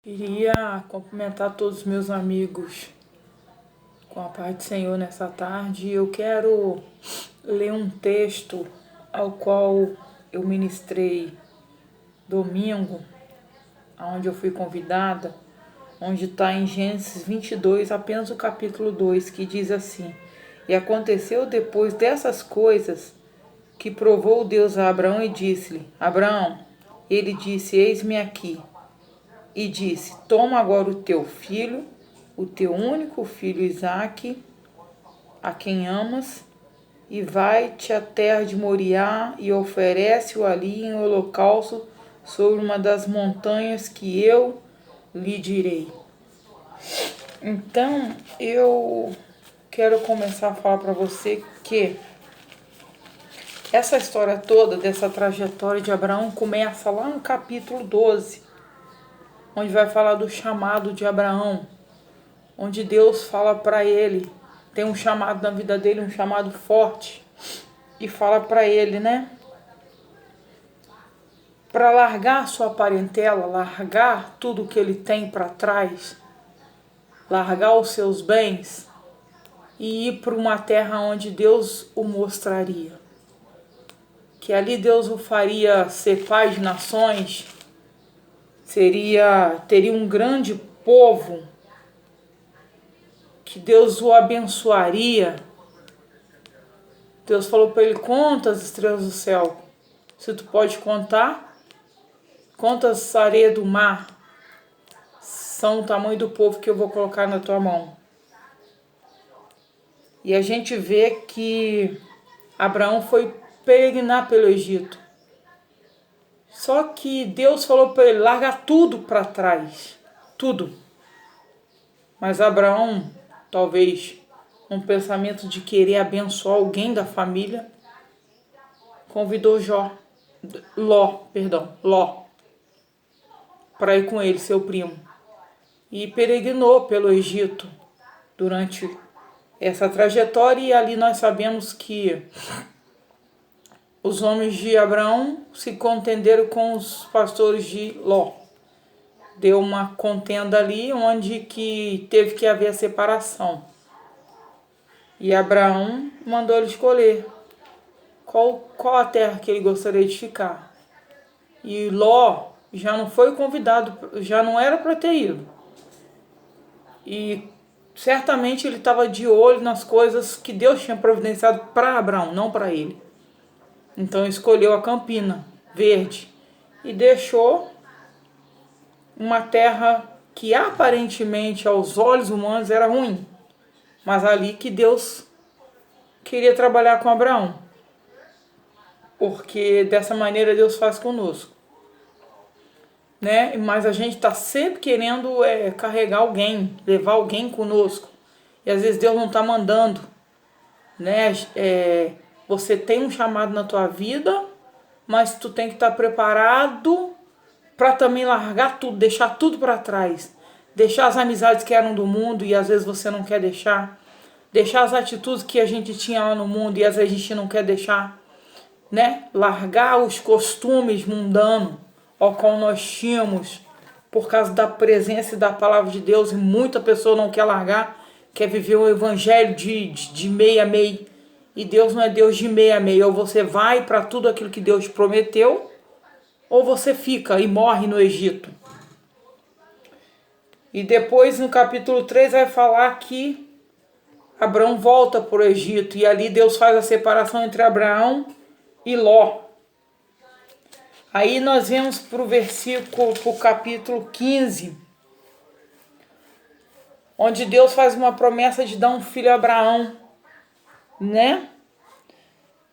Queria cumprimentar todos os meus amigos com a paz do Senhor nessa tarde. Eu quero ler um texto ao qual eu ministrei domingo, onde eu fui convidada, onde está em Gênesis 22, apenas o capítulo 2, que diz assim: E aconteceu depois dessas coisas que provou Deus a Abraão e disse-lhe: Abraão, ele disse: Eis-me aqui. E disse: Toma agora o teu filho, o teu único filho Isaque, a quem amas, e vai-te à terra de Moriá e oferece-o ali em holocausto sobre uma das montanhas que eu lhe direi. Então, eu quero começar a falar para você que essa história toda, dessa trajetória de Abraão, começa lá no capítulo 12, onde vai falar do chamado de Abraão, onde Deus fala para ele, tem um chamado na vida dele, um chamado forte, e fala para ele, né, para largar sua parentela, largar tudo que ele tem para trás, largar os seus bens e ir para uma terra onde Deus o mostraria. Que ali Deus o faria ser pai de nações, teria um grande povo, que Deus o abençoaria. Deus falou para ele: conta as estrelas do céu. Se tu pode contar, conta as areias do mar. São o tamanho do povo que eu vou colocar na tua mão. E a gente vê que Abraão foi peregrinar pelo Egito. Só que Deus falou para ele largar tudo para trás. Tudo. Mas Abraão, talvez um pensamento de querer abençoar alguém da família, convidou Ló, para ir com ele, seu primo. E peregrinou pelo Egito durante essa trajetória, e ali nós sabemos que os homens de Abraão se contenderam com os pastores de Ló. Deu uma contenda ali, onde que teve que haver a separação. E Abraão mandou ele escolher qual a terra que ele gostaria de ficar. E Ló já não foi convidado, já não era para ter ido. E certamente ele estava de olho nas coisas que Deus tinha providenciado para Abraão, não para ele. Então escolheu a Campina Verde e deixou uma terra que aparentemente aos olhos humanos era ruim, mas ali que Deus queria trabalhar com Abraão, porque dessa maneira Deus faz conosco, né? Mas a gente está sempre querendo carregar alguém, levar alguém conosco, e às vezes Deus não está mandando, né? Você tem um chamado na tua vida, mas tu tem que estar preparado para também largar tudo, deixar tudo para trás, deixar as amizades que eram do mundo e às vezes você não quer deixar as atitudes que a gente tinha lá no mundo e às vezes a gente não quer deixar, né? Largar os costumes mundanos ao qual nós tínhamos por causa da presença e da palavra de Deus, e muita pessoa não quer largar, quer viver um evangelho de meia a meia. E Deus não é Deus de meia a meia. Ou você vai para tudo aquilo que Deus prometeu, ou você fica e morre no Egito. E depois no capítulo 3 vai falar que Abraão volta para o Egito, e ali Deus faz a separação entre Abraão e Ló. Aí nós vemos para o capítulo 15, onde Deus faz uma promessa de dar um filho a Abraão, né?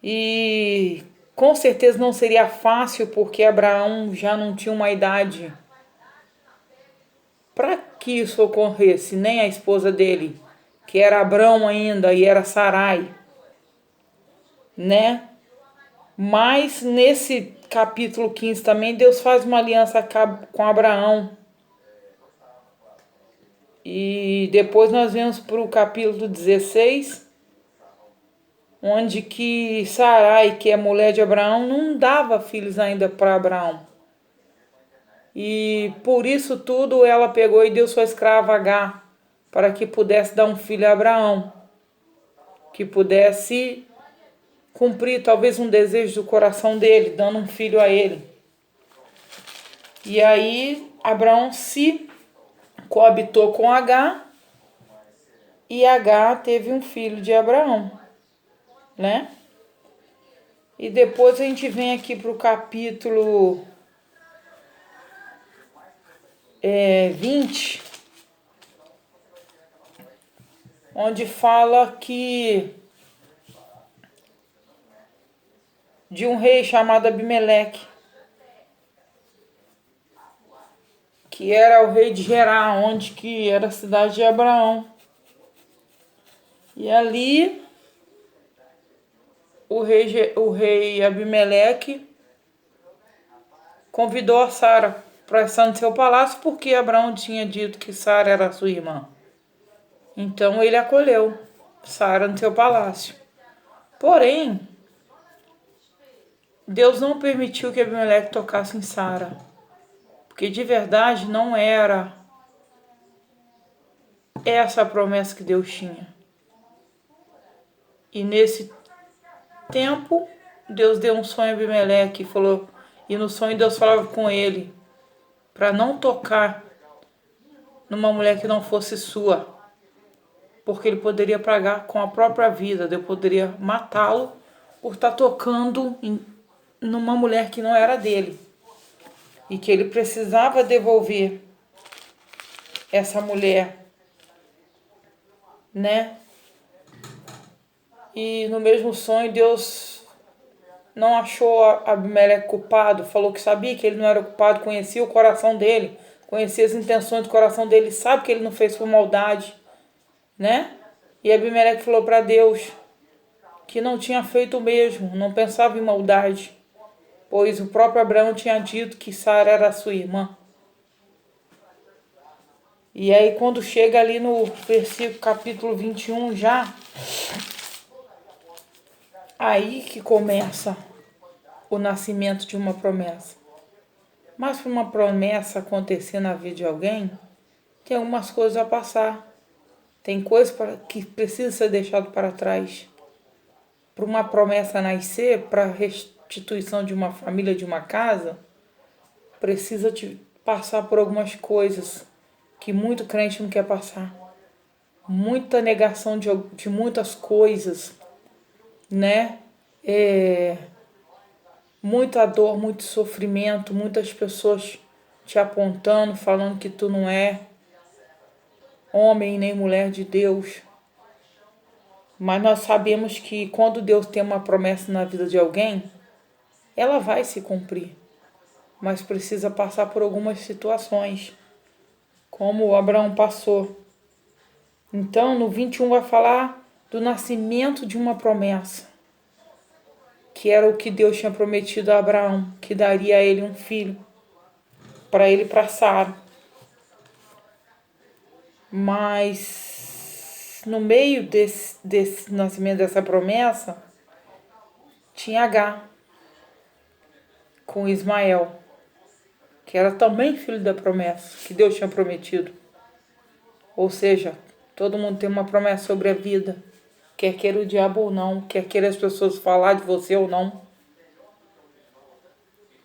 E com certeza não seria fácil, porque Abraão já não tinha uma idade para que isso ocorresse, nem a esposa dele, que era Abrão ainda, e era Sarai, né? Mas nesse capítulo 15 também Deus faz uma aliança com Abraão. E depois nós vemos para o capítulo 16, onde que Sarai, que é mulher de Abraão, não dava filhos ainda para Abraão. E por isso tudo ela pegou e deu sua escrava Agar, para que pudesse dar um filho a Abraão, que pudesse cumprir talvez um desejo do coração dele, dando um filho a ele. E aí Abraão se coabitou com Agar, e Agar teve um filho de Abraão, né? E depois a gente vem aqui para o capítulo 20, onde fala que de um rei chamado Abimeleque, que era o rei de Gerar, onde que era a cidade de Abraão. E ali o rei Abimeleque convidou a Sara para estar no seu palácio, porque Abraão tinha dito que Sara era sua irmã. Então ele acolheu Sara no seu palácio. Porém, Deus não permitiu que Abimeleque tocasse em Sara, porque de verdade não era essa a promessa que Deus tinha. E nesse tempo, Deus deu um sonho a Abimeleque e falou, e no sonho Deus falava com ele para não tocar numa mulher que não fosse sua, porque ele poderia pagar com a própria vida, Deus poderia matá-lo por estar tocando numa mulher que não era dele, e que ele precisava devolver essa mulher, né? E no mesmo sonho Deus não achou Abimeleque culpado, falou que sabia que ele não era culpado, conhecia o coração dele, conhecia as intenções do coração dele, sabe que ele não fez por maldade, né? E Abimeleque falou para Deus que não tinha feito o mesmo, não pensava em maldade, pois o próprio Abraão tinha dito que Sara era sua irmã. E aí quando chega ali no versículo capítulo 21 já, aí que começa o nascimento de uma promessa. Mas para uma promessa acontecer na vida de alguém, tem algumas coisas a passar. Tem coisas que precisam ser deixadas para trás. Para uma promessa nascer, para a restituição de uma família, de uma casa, precisa passar por algumas coisas que muito crente não quer passar. Muita negação de muitas coisas, né? Muita dor, muito sofrimento, muitas pessoas te apontando, falando que tu não é homem nem mulher de Deus. Mas nós sabemos que quando Deus tem uma promessa na vida de alguém, ela vai se cumprir. Mas precisa passar por algumas situações, como o Abraão passou. Então, no 21 vai falar do nascimento de uma promessa, que era o que Deus tinha prometido a Abraão, que daria a ele um filho, para ele e para Sara. Mas no meio desse nascimento dessa promessa, tinha Agar com Ismael, que era também filho da promessa que Deus tinha prometido. Ou seja, todo mundo tem uma promessa sobre a vida, quer queira o diabo ou não, quer queira as pessoas falar de você ou não.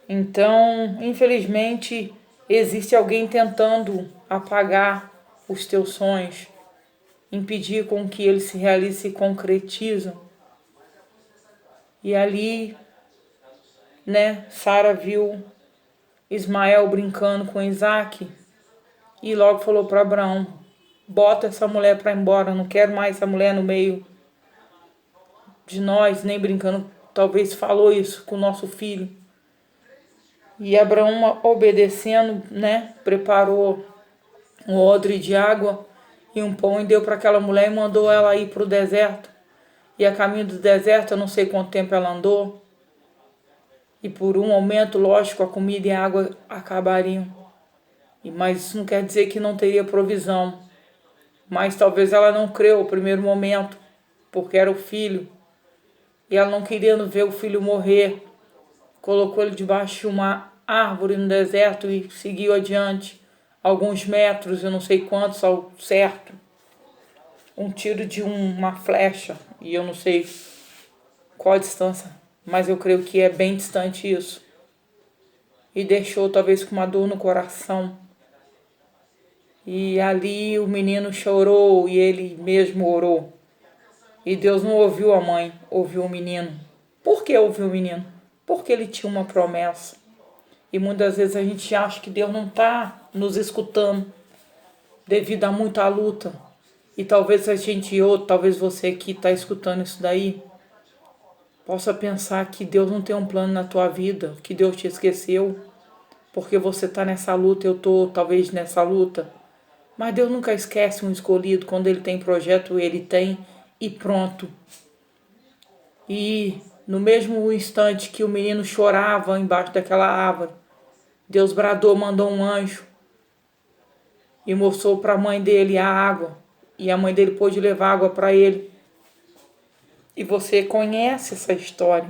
Então, infelizmente, existe alguém tentando apagar os teus sonhos, impedir com que eles se realizem e concretizam. E ali, né, Sara viu Ismael brincando com Isaac e logo falou para Abraão, bota essa mulher para embora, não quero mais essa mulher no meio de nós, nem brincando. Talvez falou isso com o nosso filho. E Abraão, obedecendo, né, preparou um odre de água e um pão e deu para aquela mulher e mandou ela ir para o deserto. E a caminho do deserto, eu não sei quanto tempo ela andou. E por um momento, lógico, a comida e a água acabariam. Mas isso não quer dizer que não teria provisão. Mas talvez ela não creu no primeiro momento, porque era o filho. E ela não querendo ver o filho morrer, colocou ele debaixo de uma árvore no deserto e seguiu adiante alguns metros, eu não sei quantos ao certo. Um tiro de uma flecha, e eu não sei qual a distância, mas eu creio que é bem distante isso. E deixou talvez com uma dor no coração. E ali o menino chorou e ele mesmo orou. E Deus não ouviu a mãe, ouviu o menino. Por que ouviu o menino? Porque ele tinha uma promessa. E muitas vezes a gente acha que Deus não está nos escutando devido a muita luta. E talvez a gente, ou talvez você que está escutando isso daí, possa pensar que Deus não tem um plano na tua vida, que Deus te esqueceu, porque você está nessa luta, eu estou talvez nessa luta. Mas Deus nunca esquece um escolhido, quando Ele tem projeto, Ele tem e pronto. E no mesmo instante que o menino chorava embaixo daquela árvore, Deus bradou, mandou um anjo e mostrou para a mãe dele a água. E a mãe dele pôde levar água para ele. E você conhece essa história.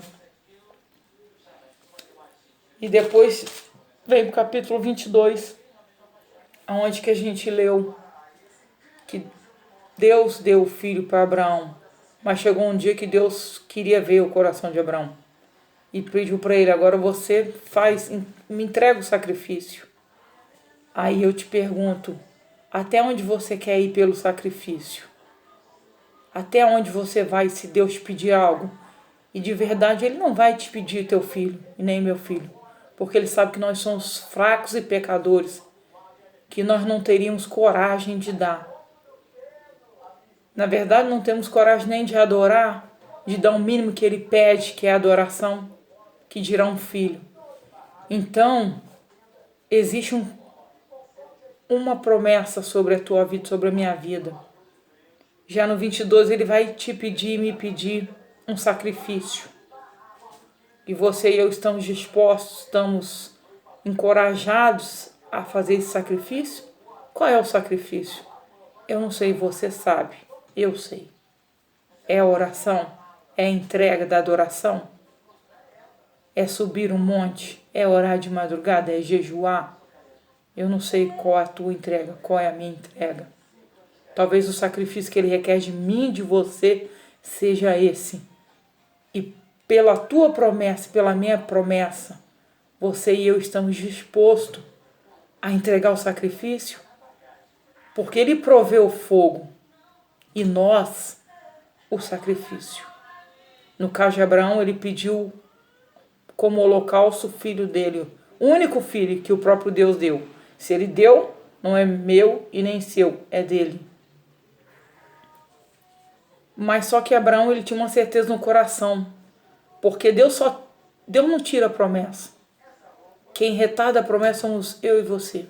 E depois vem para o capítulo 22, onde que a gente leu que Deus deu o filho para Abraão. Mas chegou um dia que Deus queria ver o coração de Abraão. E pediu para ele, agora você me entrega o sacrifício. Aí eu te pergunto, até onde você quer ir pelo sacrifício? Até onde você vai se Deus te pedir algo? E de verdade Ele não vai te pedir teu filho e nem meu filho. Porque Ele sabe que nós somos fracos e pecadores. Que nós não teríamos coragem de dar. Na verdade não temos coragem nem de adorar, de dar o mínimo que Ele pede, que é a adoração, que dirá um filho. Então, existe uma promessa sobre a tua vida, sobre a minha vida. Já no 22 Ele vai te pedir, me pedir um sacrifício. E você e eu estamos dispostos, estamos encorajados a fazer esse sacrifício? Qual é o sacrifício? Eu não sei, você sabe. Eu sei. É a oração? É a entrega da adoração? É subir um monte? É orar de madrugada? É jejuar? Eu não sei qual é a tua entrega, qual é a minha entrega. Talvez o sacrifício que Ele requer de mim e de você seja esse. E pela tua promessa, pela minha promessa, você e eu estamos dispostos a entregar o sacrifício? Porque Ele proveu o fogo e nós o sacrifício. No caso de Abraão, ele pediu como holocausto o filho dele, o único filho que o próprio Deus deu. Se Ele deu, não é meu e nem seu, é dele. Mas só que Abraão ele tinha uma certeza no coração, porque Deus não tira a promessa. Quem retarda a promessa somos eu e você.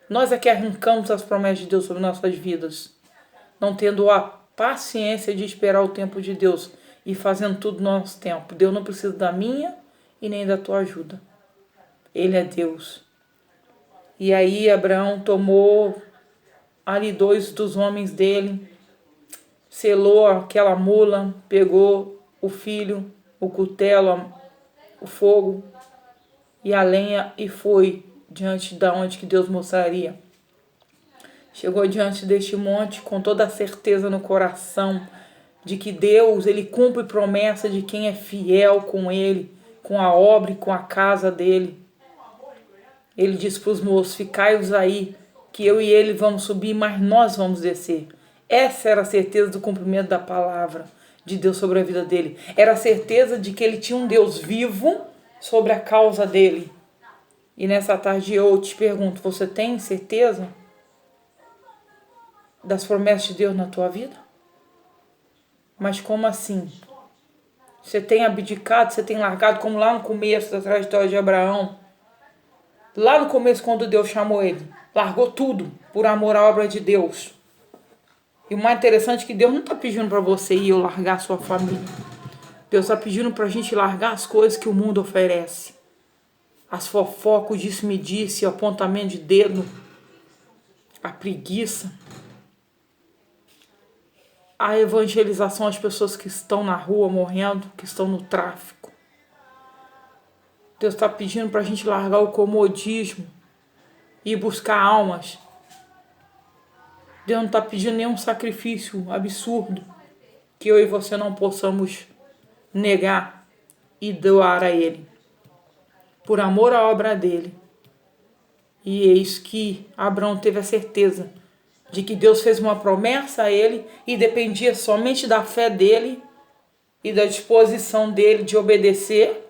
Nós é que arrancamos as promessas de Deus sobre nossas vidas, não tendo a paciência de esperar o tempo de Deus e fazendo tudo no nosso tempo. Deus não precisa da minha e nem da tua ajuda. Ele é Deus. E aí Abraão tomou ali 2 dos homens dele, selou aquela mula, pegou o filho, o cutelo, o fogo e a lenha e foi diante da onde que Deus mostraria. Chegou diante deste monte com toda a certeza no coração de que Deus, Ele cumpre promessa de quem é fiel com Ele, com a obra e com a casa dele. Ele disse para os moços, ficai-vos aí, que eu e ele vamos subir, mas nós vamos descer. Essa era a certeza do cumprimento da palavra de Deus sobre a vida dele. Era a certeza de que ele tinha um Deus vivo sobre a causa dele. E nessa tarde eu te pergunto, você tem certeza das promessas de Deus na tua vida? Mas como assim? Você tem abdicado, você tem largado, como lá no começo da trajetória de Abraão. Lá no começo, quando Deus chamou ele, largou tudo por amor à obra de Deus. E o mais interessante é que Deus não está pedindo para você e eu largar a sua família. Deus está pedindo para a gente largar as coisas que o mundo oferece. As fofocas, o disse-me-disse, o apontamento de dedo, a preguiça, a evangelização às pessoas que estão na rua morrendo, que estão no tráfico. Deus está pedindo para a gente largar o comodismo e buscar almas. Deus não está pedindo nenhum sacrifício absurdo que eu e você não possamos negar e doar a Ele, por amor à obra dele. E eis que Abraão teve a certeza de que Deus fez uma promessa a ele e dependia somente da fé dele e da disposição dele de obedecer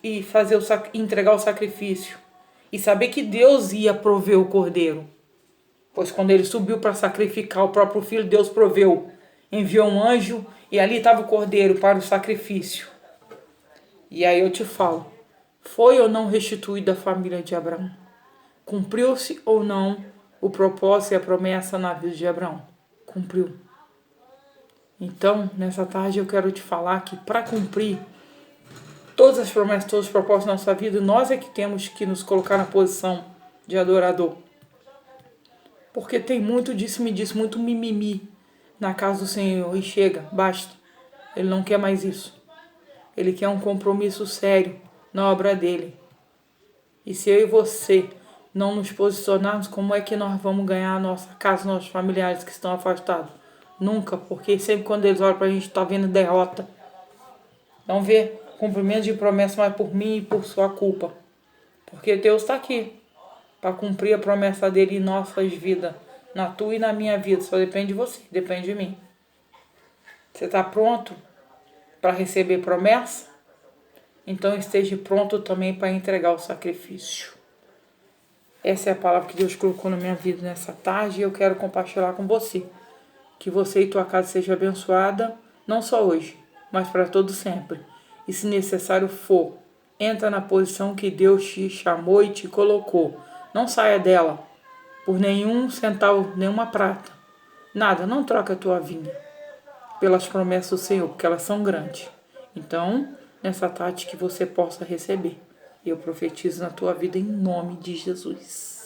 e fazer entregar o sacrifício. E saber que Deus ia prover o cordeiro. Pois quando ele subiu para sacrificar o próprio filho, Deus proveu. Enviou um anjo e ali estava o cordeiro para o sacrifício. E aí eu te falo, foi ou não restituída a família de Abraão? Cumpriu-se ou não o propósito e a promessa na vida de Abraão? Cumpriu. Então, nessa tarde eu quero te falar que para cumprir todas as promessas, todos os propósitos da nossa vida, nós é que temos que nos colocar na posição de adorador. Porque tem muito disse-me-disse, muito mimimi na casa do Senhor. E chega, basta. Ele não quer mais isso. Ele quer um compromisso sério na obra dele. E se eu e você não nos posicionarmos, como é que nós vamos ganhar a nossa casa, nossos familiares que estão afastados? Nunca, porque sempre quando eles olham pra gente, tá vendo derrota. Não vê cumprimento de promessa, mas por mim e por sua culpa. Porque Deus está aqui para cumprir a promessa dele em nossas vidas, na tua e na minha vida. Só depende de você, depende de mim. Você está pronto para receber promessa? Então esteja pronto também para entregar o sacrifício. Essa é a palavra que Deus colocou na minha vida nessa tarde e eu quero compartilhar com você. Que você e tua casa seja abençoada, não só hoje, mas para todo sempre. E se necessário for, entra na posição que Deus te chamou e te colocou. Não saia dela por nenhum centavo, nenhuma prata. Nada, não troca a tua vida pelas promessas do Senhor, porque elas são grandes. Então, nessa tarde que você possa receber. Eu profetizo na tua vida em nome de Jesus.